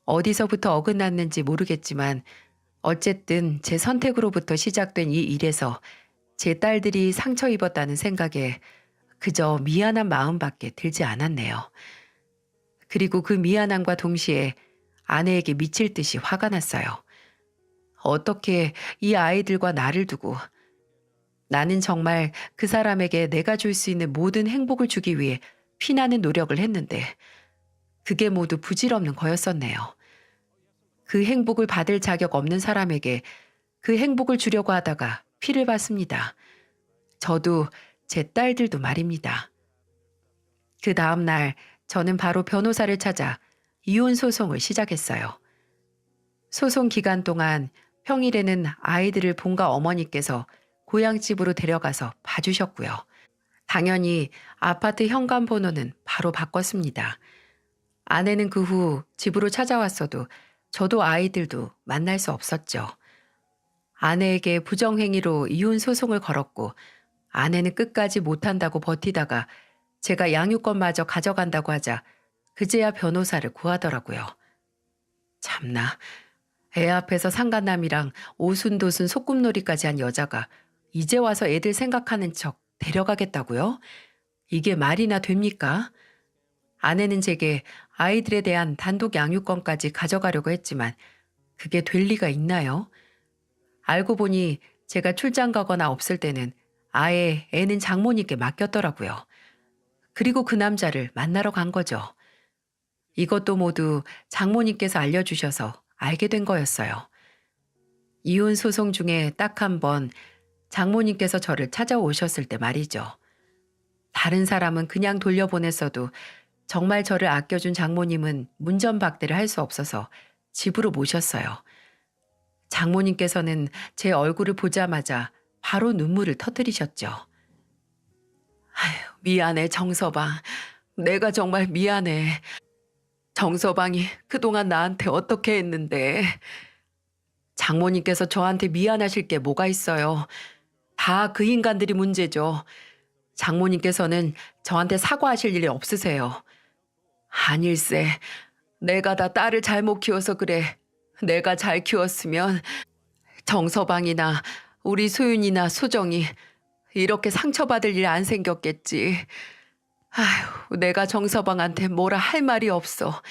어디서부터 어긋났는지 모르겠지만 어쨌든 제 선택으로부터 시작된 이 일에서 제 딸들이 상처 입었다는 생각에 그저 미안한 마음밖에 들지 않았네요. 그리고 그 미안함과 동시에 아내에게 미칠 듯이 화가 났어요. 어떻게 이 아이들과 나를 두고 나는 정말 그 사람에게 내가 줄 수 있는 모든 행복을 주기 위해 피나는 노력을 했는데 그게 모두 부질없는 거였었네요. 그 행복을 받을 자격 없는 사람에게 그 행복을 주려고 하다가 피를 봤습니다. 저도 제 딸들도 말입니다. 그 다음 날 저는 바로 변호사를 찾아 이혼 소송을 시작했어요. 소송 기간 동안 평일에는 아이들을 본가 어머니께서 고향집으로 데려가서 봐주셨고요. 당연히 아파트 현관 번호는 바로 바꿨습니다. 아내는 그 후 집으로 찾아왔어도 저도 아이들도 만날 수 없었죠. 아내에게 부정행위로 이혼 소송을 걸었고 아내는 끝까지 못한다고 버티다가 제가 양육권마저 가져간다고 하자 그제야 변호사를 구하더라고요. 참나, 애 앞에서 상간남이랑 오순도순 소꿉놀이까지 한 여자가 이제 와서 애들 생각하는 척 데려가겠다고요? 이게 말이나 됩니까? 아내는 제게 아이들에 대한 단독 양육권까지 가져가려고 했지만 그게 될 리가 있나요? 알고 보니 제가 출장 가거나 없을 때는 아예 애는 장모님께 맡겼더라고요. 그리고 그 남자를 만나러 간 거죠. 이것도 모두 장모님께서 알려주셔서 알게 된 거였어요. 이혼 소송 중에 딱 한 번 장모님께서 저를 찾아오셨을 때 말이죠. 다른 사람은 그냥 돌려보냈어도 정말 저를 아껴준 장모님은 문전박대를 할 수 없어서 집으로 모셨어요. 장모님께서는 제 얼굴을 보자마자 바로 눈물을 터뜨리셨죠. 아휴, 미안해, 정서방. 내가 정말 미안해. 정서방이 그동안 나한테 어떻게 했는데. 장모님께서 저한테 미안하실 게 뭐가 있어요. 다 그 인간들이 문제죠. 장모님께서는 저한테 사과하실 일이 없으세요. 아닐세. 내가 다 딸을 잘못 키워서 그래. 내가 잘 키웠으면 정서방이나 우리 소윤이나 소정이 이렇게 상처받을 일 안 생겼겠지. 아휴, 내가 정서방한테 뭐라 할 말이 없어.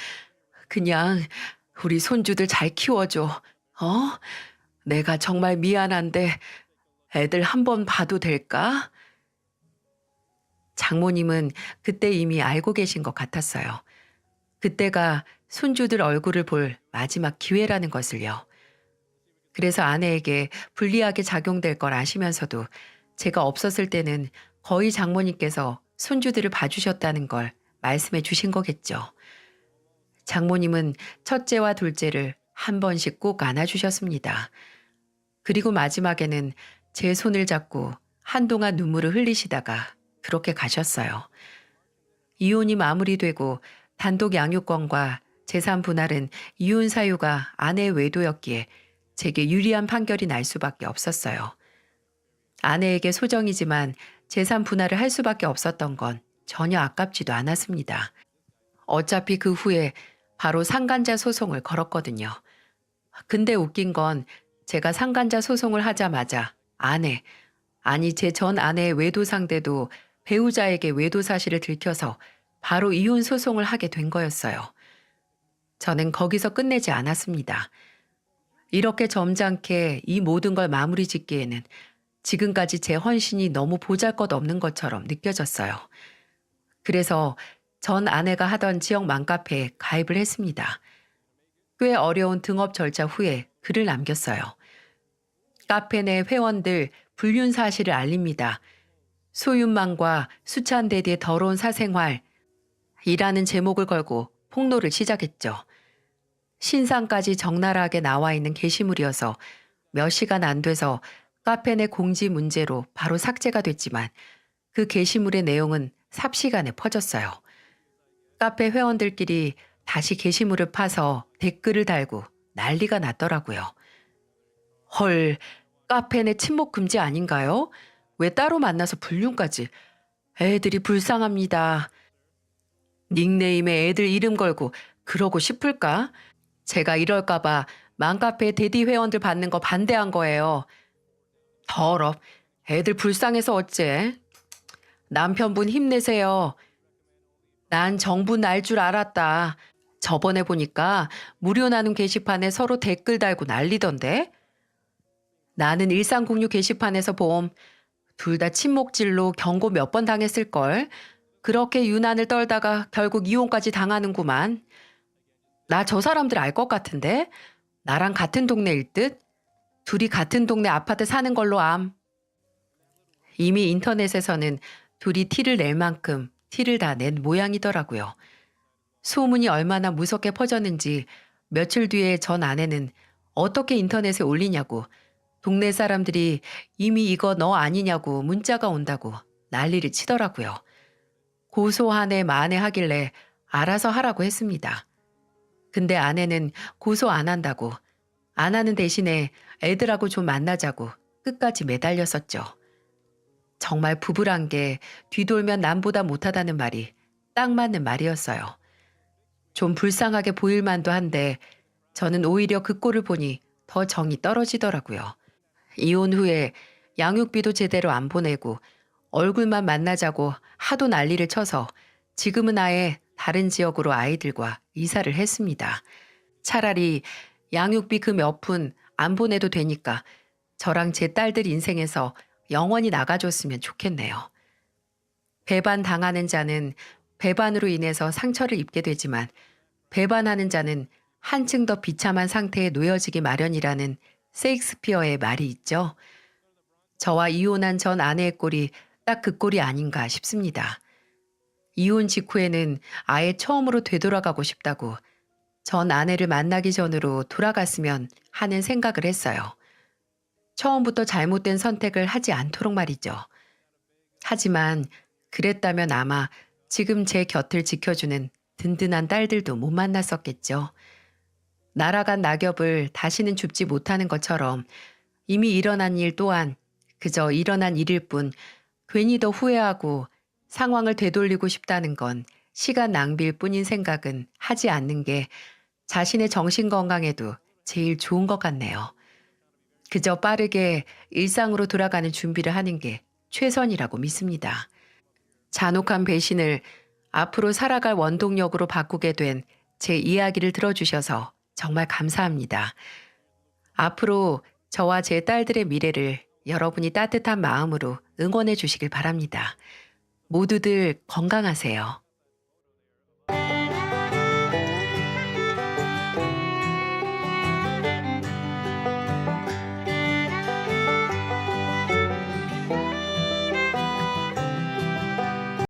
그냥 우리 손주들 잘 키워줘. 어? 내가 정말 미안한데 애들 한번 봐도 될까? 장모님은 그때 이미 알고 계신 것 같았어요. 그때가 손주들 얼굴을 볼 마지막 기회라는 것을요. 그래서 아내에게 불리하게 작용될 걸 아시면서도 제가 없었을 때는 거의 장모님께서 손주들을 봐주셨다는 걸 말씀해 주신 거겠죠. 장모님은 첫째와 둘째를 한 번씩 꼭 안아주셨습니다. 그리고 마지막에는 제 손을 잡고 한동안 눈물을 흘리시다가 그렇게 가셨어요. 이혼이 마무리되고 단독 양육권과 재산 분할은 이혼 사유가 아내의 외도였기에 제게 유리한 판결이 날 수밖에 없었어요. 아내에게 소정이지만 재산 분할을 할 수밖에 없었던 건 전혀 아깝지도 않았습니다. 어차피 그 후에 바로 상간자 소송을 걸었거든요. 근데 웃긴 건 제가 상간자 소송을 하자마자 제 전 아내의 외도 상대도 배우자에게 외도 사실을 들켜서 바로 이혼 소송을 하게 된 거였어요. 저는 거기서 끝내지 않았습니다. 이렇게 점잖게 이 모든 걸 마무리 짓기에는 지금까지 제 헌신이 너무 보잘것없는 것처럼 느껴졌어요. 그래서 전 아내가 하던 지역 맘카페에 가입을 했습니다. 꽤 어려운 등업 절차 후에 글을 남겼어요. 카페 내 회원들 불륜 사실을 알립니다. 소윤망과 수찬대디의 더러운 사생활 이라는 제목을 걸고 폭로를 시작했죠. 신상까지 적나라하게 나와 있는 게시물이어서 몇 시간 안 돼서 카페 내 공지 문제로 바로 삭제가 됐지만 그 게시물의 내용은 삽시간에 퍼졌어요. 카페 회원들끼리 다시 게시물을 파서 댓글을 달고 난리가 났더라고요. 헐, 카페 내 침묵 금지 아닌가요? 왜 따로 만나서 불륜까지? 애들이 불쌍합니다. 닉네임에 애들 이름 걸고 그러고 싶을까? 제가 이럴까봐 맘카페 대디 회원들 받는 거 반대한 거예요. 더럽, 애들 불쌍해서 어째? 남편분 힘내세요. 난 정부 날 줄 알았다. 저번에 보니까 무료 나눔 게시판에 서로 댓글 달고 난리던데? 나는 일상공유 게시판에서 봄. 둘 다 침묵질로 경고 몇 번 당했을걸. 그렇게 유난을 떨다가 결국 이혼까지 당하는구만. 나 저 사람들 알 것 같은데? 나랑 같은 동네일 듯? 둘이 같은 동네 아파트 사는 걸로 암. 이미 인터넷에서는 둘이 티를 낼 만큼 티를 다 낸 모양이더라고요. 소문이 얼마나 무섭게 퍼졌는지 며칠 뒤에 전 아내는 어떻게 인터넷에 올리냐고 동네 사람들이 이미 이거 너 아니냐고 문자가 온다고 난리를 치더라고요. 고소하네 마네 하길래 알아서 하라고 했습니다. 근데 아내는 고소 안 한다고 안 하는 대신에 애들하고 좀 만나자고 끝까지 매달렸었죠. 정말 부부란 게 뒤돌면 남보다 못하다는 말이 딱 맞는 말이었어요. 좀 불쌍하게 보일 만도 한데 저는 오히려 그 꼴을 보니 더 정이 떨어지더라고요. 이혼 후에 양육비도 제대로 안 보내고 얼굴만 만나자고 하도 난리를 쳐서 지금은 아예 다른 지역으로 아이들과 이사를 했습니다. 차라리 양육비 그 몇 푼 안 보내도 되니까 저랑 제 딸들 인생에서 영원히 나가줬으면 좋겠네요. 배반 당하는 자는 배반으로 인해서 상처를 입게 되지만 배반하는 자는 한층 더 비참한 상태에 놓여지기 마련이라는 세익스피어의 말이 있죠. 저와 이혼한 전 아내의 꼴이 딱 그 꼴이 아닌가 싶습니다. 이혼 직후에는 아예 처음으로 되돌아가고 싶다고 전 아내를 만나기 전으로 돌아갔으면 하는 생각을 했어요. 처음부터 잘못된 선택을 하지 않도록 말이죠. 하지만 그랬다면 아마 지금 제 곁을 지켜주는 든든한 딸들도 못 만났었겠죠. 날아간 낙엽을 다시는 줍지 못하는 것처럼 이미 일어난 일 또한 그저 일어난 일일 뿐 괜히 더 후회하고 상황을 되돌리고 싶다는 건 시간 낭비일 뿐인 생각은 하지 않는 게 자신의 정신 건강에도 제일 좋은 것 같네요. 그저 빠르게 일상으로 돌아가는 준비를 하는 게 최선이라고 믿습니다. 잔혹한 배신을 앞으로 살아갈 원동력으로 바꾸게 된 제 이야기를 들어주셔서 정말 감사합니다. 앞으로 저와 제 딸들의 미래를 여러분이 따뜻한 마음으로 응원해 주시길 바랍니다. 모두들 건강하세요.